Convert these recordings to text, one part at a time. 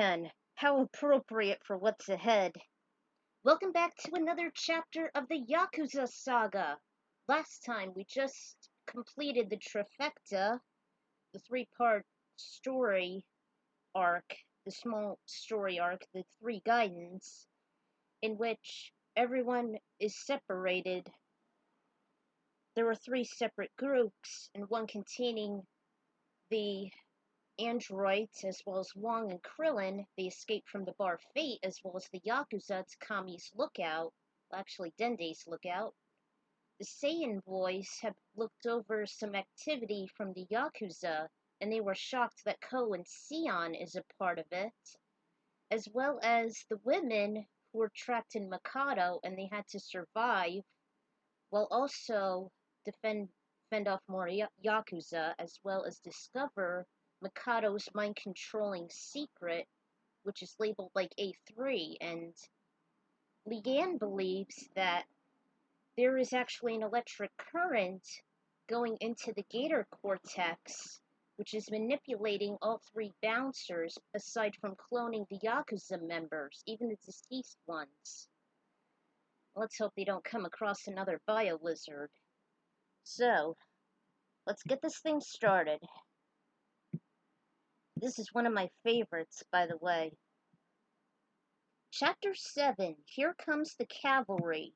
then. How appropriate for what's ahead. Welcome back to another chapter of the Yakuza saga. Last time we just completed the trifecta, the three-part story arc, the small story arc, the three guidance, in which everyone is separated. There were three separate groups, and one containing the androids, as well as Wong and Krillin. They escaped from the bar Fate, as well as the Yakuza to Kami's lookout. Well, actually, Dende's lookout. The Saiyan boys have looked over some activity from the Yakuza, and they were shocked that Ko and Sion is a part of it, as well as the women who were trapped in Mikado and they had to survive, while also fend off more Yakuza, as well as discover Mikado's mind-controlling secret, which is labeled like A3, and Lian believes that there is actually an electric current going into the gator cortex, which is manipulating all three bouncers, aside from cloning the Yakuza members, even the deceased ones. Let's hope they don't come across another bio-lizard. So, let's get this thing started. This is one of my favorites, by the way. Chapter 7, Here Comes the Cavalry.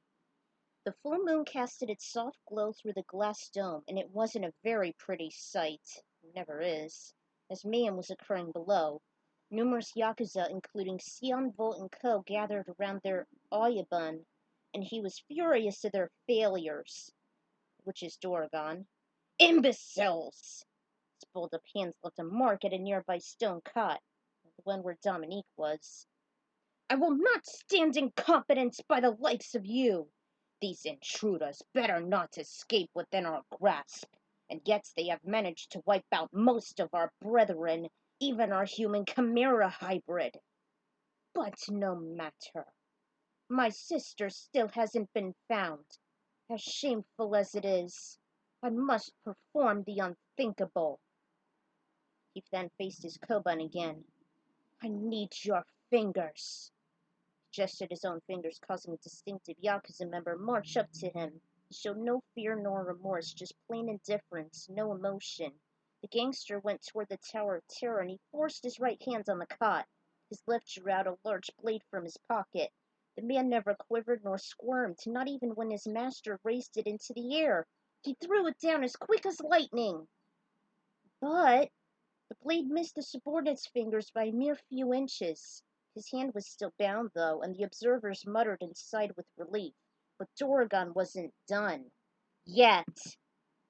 The full moon casted its soft glow through the glass dome, and it wasn't a very pretty sight. It never is. As mayhem was occurring below, numerous Yakuza, including Sion, Volt, and Ko, gathered around their Oyabun, and he was furious at their failures, which is Doragon. Imbeciles! His balled up hands left a mark at a nearby stone cot, the one where Dominique was. I will not stand incompetence by the likes of you! These intruders better not escape within our grasp, and yet they have managed to wipe out most of our brethren, even our human chimera hybrid. But no matter. My sister still hasn't been found. As shameful as it is, I must perform the unthinkable. He then faced his Koban again. I need your fingers. He gestured his own fingers, causing a distinctive Yakuza member march up to him. He showed no fear nor remorse, just plain indifference, no emotion. The gangster went toward the Tower of Terror, and he forced his right hand on the cot. His left drew out a large blade from his pocket. The man never quivered nor squirmed, not even when his master raised it into the air. He threw it down as quick as lightning. But the blade missed the subordinate's fingers by a mere few inches. His hand was still bound, though, and the observers muttered and sighed with relief. But Doragon wasn't done. Yet.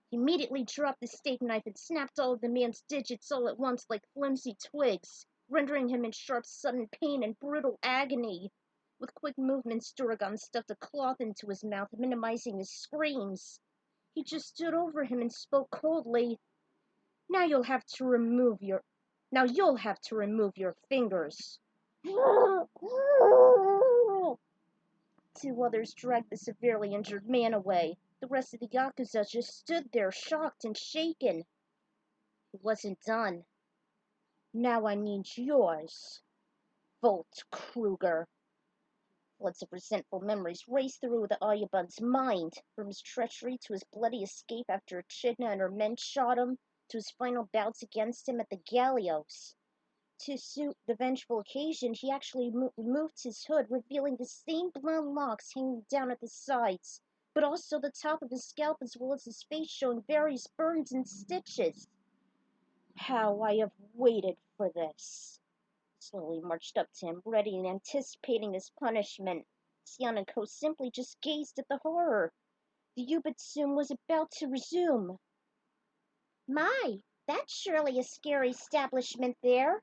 He immediately dropped the steak knife and snapped all of the man's digits all at once like flimsy twigs, rendering him in sharp, sudden pain and brutal agony. With quick movements, Doragon stuffed a cloth into his mouth, minimizing his screams. He just stood over him and spoke coldly. Now you'll have to remove your fingers. Two others dragged the severely injured man away. The rest of the Yakuza just stood there, shocked and shaken. It wasn't done. Now I need yours. Volt Kruger. Floods of resentful memories raced through the Oyabun's mind, from his treachery to his bloody escape after Echidna and her men shot him, to his final bouts against him at the gallows. To suit the vengeful occasion, he actually removed his hood, revealing the same blonde locks hanging down at the sides, but also the top of his scalp as well as his face showing various burns and stitches. How I have waited for this. He slowly marched up to him, ready and anticipating his punishment. Sion and Ko simply just gazed at the horror. The Yubitsume was about to resume. My, that's surely a scary establishment there.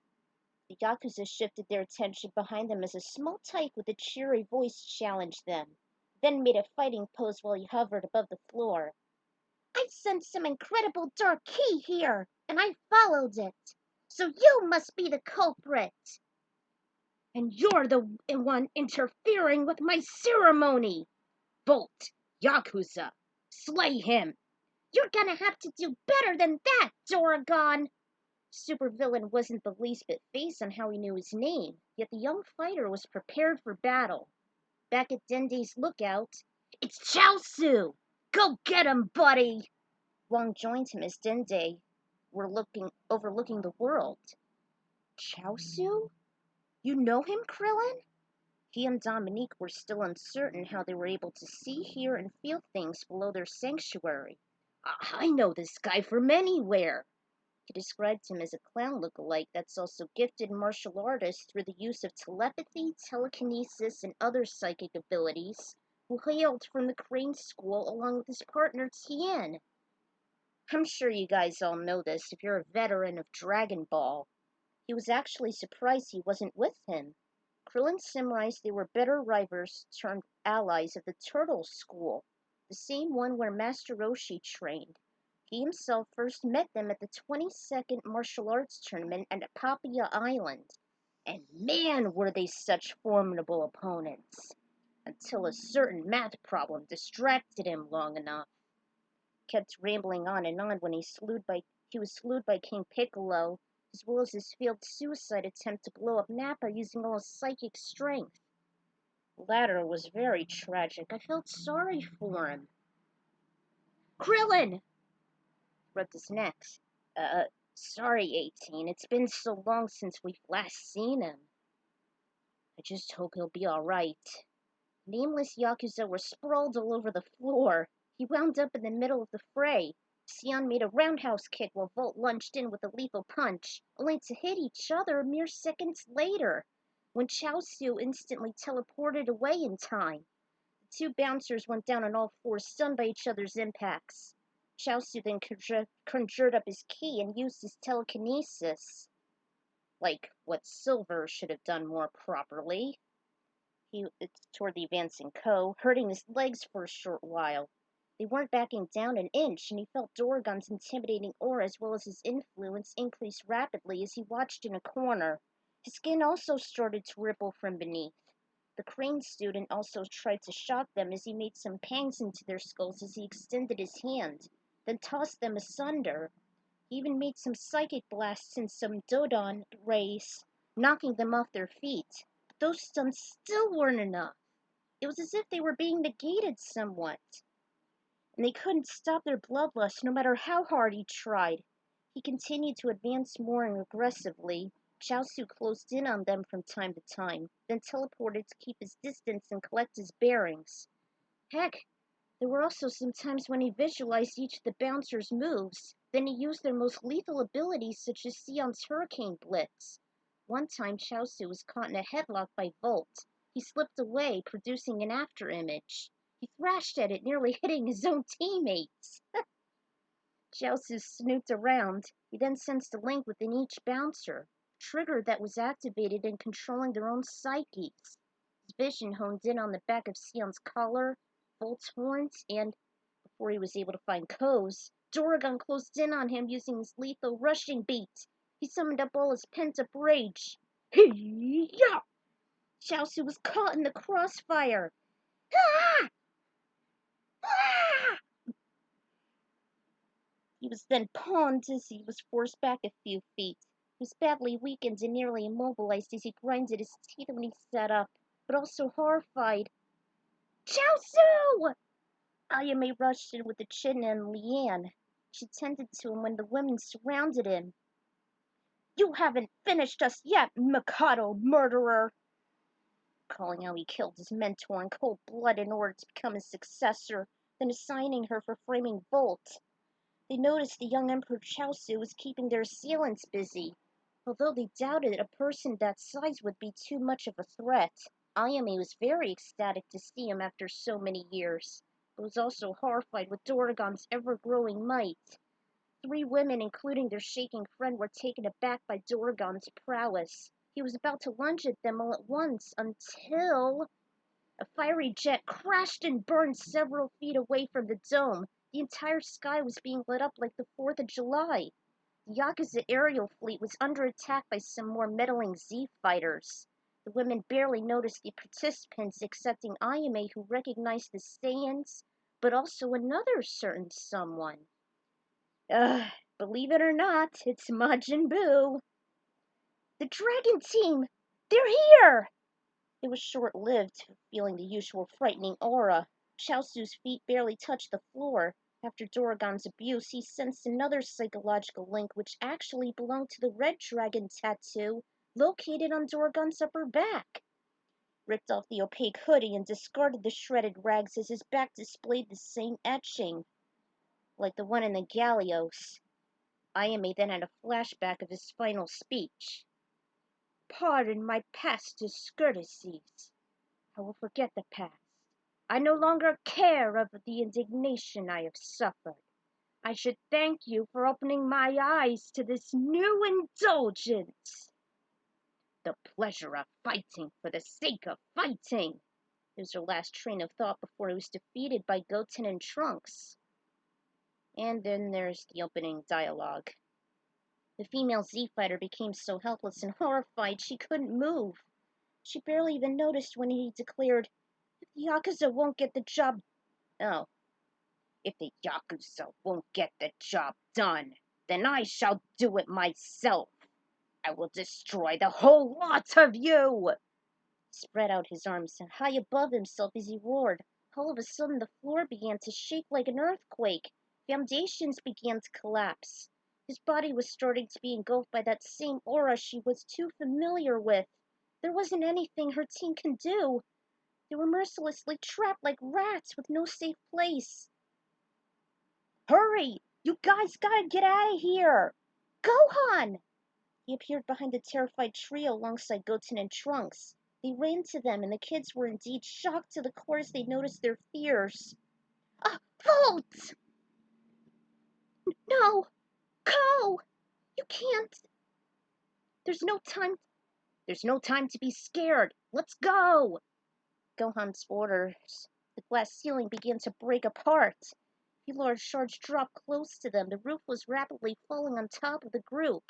The Yakuza shifted their attention behind them as a small tyke with a cheery voice challenged them, then made a fighting pose while he hovered above the floor. I sensed some incredible dark key here, and I followed it. So you must be the culprit. And you're the one interfering with my ceremony. Bolt, Yakuza, slay him. You're gonna have to do better than that, Doragon. Supervillain wasn't the least bit phased on how he knew his name, yet the young fighter was prepared for battle. Back at Dende's lookout, "It's Chaosu! Go get him, buddy!" Wong joined him as Dende were overlooking the world. "Chaosu? You know him, Krillin?" He and Dominique were still uncertain how they were able to see, hear, and feel things below their sanctuary. "I know this guy from anywhere." He described him as a clown look-alike that's also gifted martial artist through the use of telepathy, telekinesis, and other psychic abilities, who hailed from the Crane School along with his partner Tien. I'm sure you guys all know this if you're a veteran of Dragon Ball. He was actually surprised he wasn't with him. Krillin summarized they were better rivals turned allies of the Turtle School, the same one where Master Roshi trained. He himself first met them at the 22nd Martial Arts Tournament at Papaya Island. And man, were they such formidable opponents! Until a certain math problem distracted him long enough. Kept rambling on and on when he was slewed by King Piccolo, as well as his failed suicide attempt to blow up Nappa using all his psychic strength. The latter was very tragic. I felt sorry for him. "Krillin!" rubbed his neck. Uh, Sorry, 18. It's been so long since we've last seen him." "I just hope he'll be alright." Nameless Yakuza were sprawled all over the floor. He wound up in the middle of the fray. Sion made a roundhouse kick while Volt lunged in with a lethal punch, only to hit each other mere seconds later, when Chaosu instantly teleported away in time. The two bouncers went down on all fours, stunned by each other's impacts. Chaosu then conjured up his ki and used his telekinesis. Like what Silver should have done more properly. Toward the advancing Ko, hurting his legs for a short while. They weren't backing down an inch, and he felt Dorgon's intimidating aura as well as his influence increase rapidly as he watched in a corner. His skin also started to ripple from beneath. The Crane student also tried to shock them as he made some pangs into their skulls as he extended his hand, then tossed them asunder. He even made some psychic blasts and some Dodon rays, knocking them off their feet. But those stunts still weren't enough. It was as if they were being negated somewhat. And they couldn't stop their bloodlust no matter how hard he tried. He continued to advance more and aggressively. Chaosu closed in on them from time to time, then teleported to keep his distance and collect his bearings. Heck, there were also some times when he visualized each of the bouncers' moves. Then he used their most lethal abilities such as Sion's Hurricane Blitz. One time Chaosu was caught in a headlock by Volt. He slipped away, producing an afterimage. He thrashed at it, nearly hitting his own teammates. Chaosu snooped around. He then sensed a link within each bouncer, a trigger that was activated in controlling their own psyches. His vision honed in on the back of Sion's collar, Volt's horns, and, before he was able to find Ko's, Dorgon closed in on him using his lethal rushing beat. He summoned up all his pent-up rage. Hey-ya! Chaosu was caught in the crossfire. Ah! Ah! He was then pawned as he was forced back a few feet. He was badly weakened and nearly immobilized as he grinded his teeth when he sat up, but also horrified. "Chaosu!" Ayame rushed in with the chin and Liane. She tended to him when the women surrounded him. "You haven't finished us yet, Mikado murderer!" Calling how he killed his mentor in cold blood in order to become his successor, then assigning her for framing Volt. They noticed the young Emperor Chaosu was keeping their assailants busy. Although they doubted a person that size would be too much of a threat, Ayame was very ecstatic to see him after so many years, but was also horrified with Dorgon's ever-growing might. 3 women, including their shaking friend, were taken aback by Dorgon's prowess. He was about to lunge at them all at once until a fiery jet crashed and burned several feet away from the dome. The entire sky was being lit up like the 4th of July. The Yakuza aerial fleet was under attack by some more meddling Z fighters. The women barely noticed the participants excepting Ayame, who recognized the Saiyans, but also another certain someone. Ugh, Believe it or not, it's Majin Buu. The dragon team! They're here! It was short-lived, feeling the usual frightening aura. Chaosu's feet barely touched the floor. After Doragon's abuse, he sensed another psychological link which actually belonged to the red dragon tattoo located on Doragon's upper back. Ripped off the opaque hoodie and discarded the shredded rags as his back displayed the same etching, like the one in the galleos. Ayame then had a flashback of his final speech. Pardon my past discourtesies. I will forget the past. I no longer care of the indignation I have suffered. I should thank you for opening my eyes to this new indulgence. The pleasure of fighting for the sake of fighting. It was her last train of thought before he was defeated by Goten and Trunks. And then there's the opening dialogue. The female Z-Fighter became so helpless and horrified she couldn't move. She barely even noticed when he declared, If the Yakuza won't get the job... Oh. If the Yakuza won't get the job done, then I shall do it myself. I will destroy the whole lot of you! Spread out his arms high above himself as he roared. All of a sudden the floor began to shake like an earthquake. Foundations began to collapse. His body was starting to be engulfed by that same aura she was too familiar with. There wasn't anything her team can do. They were mercilessly trapped like rats with no safe place. Hurry! You guys gotta get out of here! Gohan! He appeared behind the terrified trio alongside Goten and Trunks. They ran to them, and the kids were indeed shocked to the core as they noticed their fears. Volt! No! Ko! You can't! There's no time to be scared! Let's go! Gohan's orders. The glass ceiling began to break apart. A large shards dropped close to them. The roof was rapidly falling on top of the group.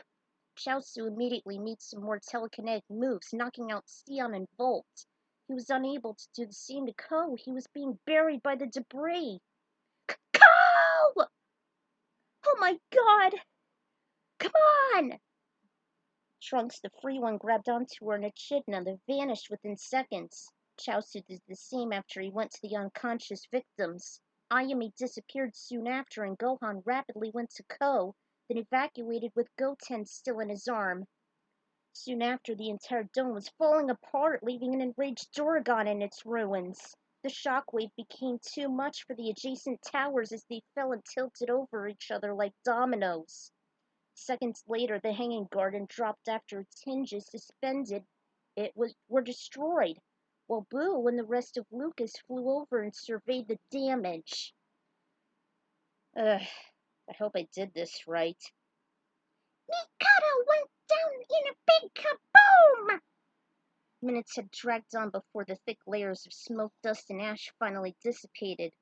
Chaosu immediately made some more telekinetic moves, knocking out Sion and Volt. He was unable to do the same to Ko. He was being buried by the debris. Ko! Oh my god! Come on! Trunks, the free one, grabbed onto her and Echidna. They vanished within seconds. Chaosu did the same after he went to the unconscious victims. Ayame disappeared soon after, and Gohan rapidly went to Ko, then evacuated with Goten still in his arm. Soon after, the entire dome was falling apart, leaving an enraged Doragon in its ruins. The shockwave became too much for the adjacent towers as they fell and tilted over each other like dominoes. Seconds later, the hanging garden dropped after its hinges suspended. Were destroyed, while Boo and the rest of Lucas flew over and surveyed the damage. I hope I did this right. Mikado went down in a big kaboom! Minutes had dragged on before the thick layers of smoke, dust, and ash finally dissipated.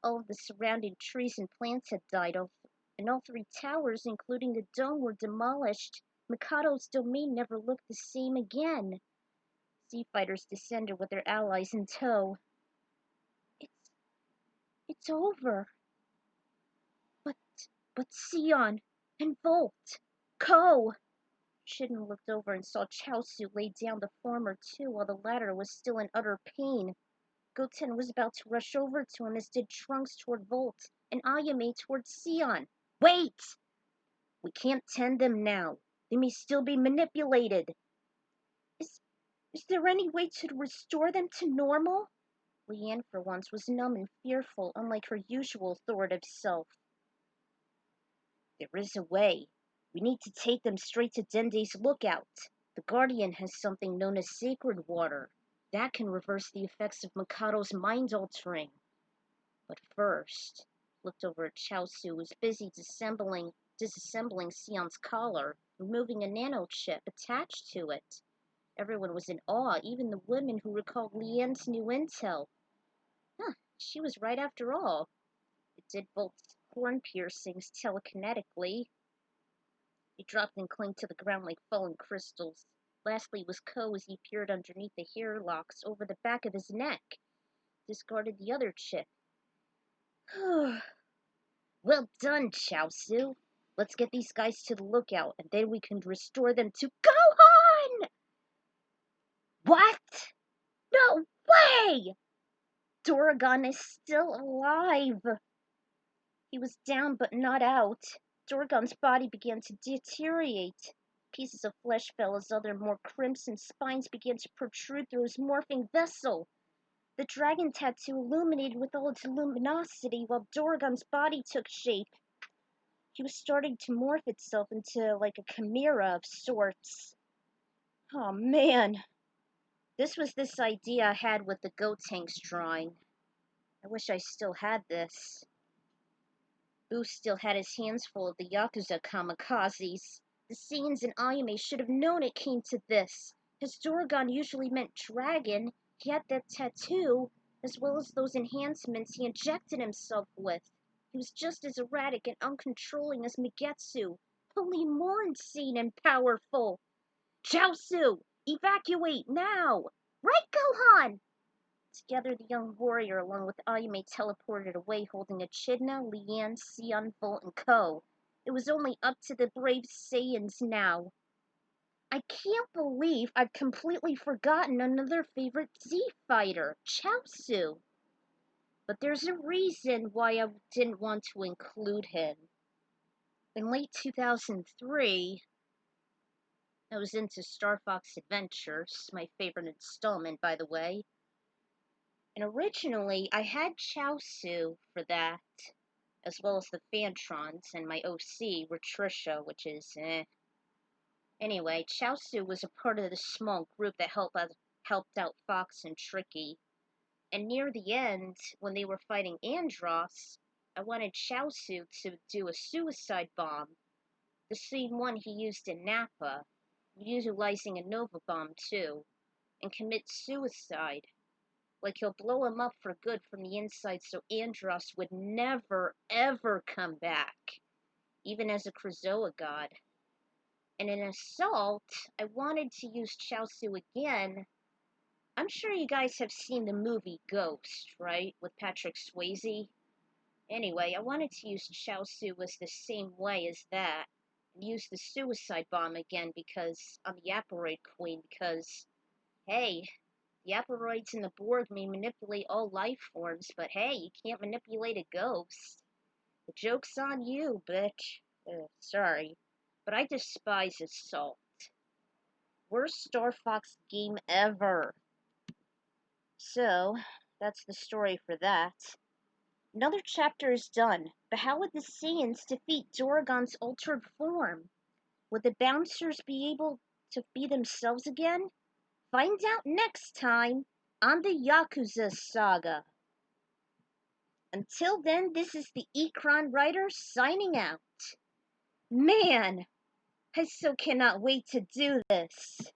All of the surrounding trees and plants had died off, and all three towers, including the dome, were demolished. Mikado's domain never looked the same again. Z-Fighters descended with their allies in tow. It's over. But Sion and Volt, Ko! Shiden looked over and saw Chaosu lay down the former too, while the latter was still in utter pain. Goten was about to rush over to him, as did Trunks toward Volt, and Ayame toward Sion. Wait! We can't tend them now. They may still be manipulated. Is there any way to restore them to normal? Leanne, for once, was numb and fearful, unlike her usual authoritative self. There is a way. We need to take them straight to Dende's lookout. The Guardian has something known as sacred water. That can reverse the effects of Mikado's mind-altering. But first, looked over at Chaosu, who was busy disassembling Sion's collar, removing a nanochip attached to it. Everyone was in awe, even the women who recalled Leanne's new intel. She was right after all. It did Volt's horn piercings telekinetically. He dropped and clinged to the ground like fallen crystals. Lastly was Ko as he peered underneath the hair locks over the back of his neck. Discarded the other chip. Well done, Chaosu. Let's get these guys to the lookout, and then we can restore them to Gohan! What? No way! Dorgan is still alive! He was down but not out. Dorgan's body began to deteriorate. Pieces of flesh fell as other more crimson spines began to protrude through his morphing vessel. The dragon tattoo illuminated with all its luminosity while Dorgan's body took shape. He was starting to morph itself into like a chimera of sorts. Oh man. This was this idea I had with the Gotenks drawing. I wish I still had this. Boo still had his hands full of the Yakuza kamikazes. The scenes in anime should have known it came to this. His Dorgan usually meant dragon. He had that tattoo, as well as those enhancements he injected himself with. He was just as erratic and uncontrolling as Migetsu, only more insane and powerful. Chaosu! Evacuate now! Right, Gohan! Together, the young warrior, along with Ayame, teleported away, holding Echidna, Lian, Sion, Volt, and Co. It was only up to the brave Saiyans now. I can't believe I've completely forgotten another favorite Z fighter, Chaosu. But there's a reason why I didn't want to include him. In late 2003, I was into Star Fox Adventures, my favorite installment, by the way. And originally, I had Chaosu for that, as well as the Fantrons, and my OC were Trisha, which is Anyway, Chaosu was a part of the small group that helped out Fox and Tricky. And near the end, when they were fighting Andross, I wanted Chaosu to do a suicide bomb, the same one he used in Nappa, utilizing a Nova bomb too, and commit suicide. Like he'll blow him up for good from the inside so Andross would never, ever come back, even as a Krazoa god. And in Assault, I wanted to use Chaosu again. I'm sure you guys have seen the movie Ghost, right? With Patrick Swayze. Anyway, I wanted to use Chaosu as the same way as that. And use the suicide bomb again because I'm the Apparoid Queen because, hey, the Apparoids and the Borg may manipulate all life forms, but hey, you can't manipulate a ghost. The joke's on you, bitch. Sorry, but I despise Assault. Worst Star Fox game ever. So, that's the story for that. Another chapter is done, but how would the Saiyans defeat Dorgan's altered form? Would the bouncers be able to be themselves again? Find out next time on the Yakuza Saga. Until then, this is the Ekron writer signing out. Man, I so cannot wait to do this.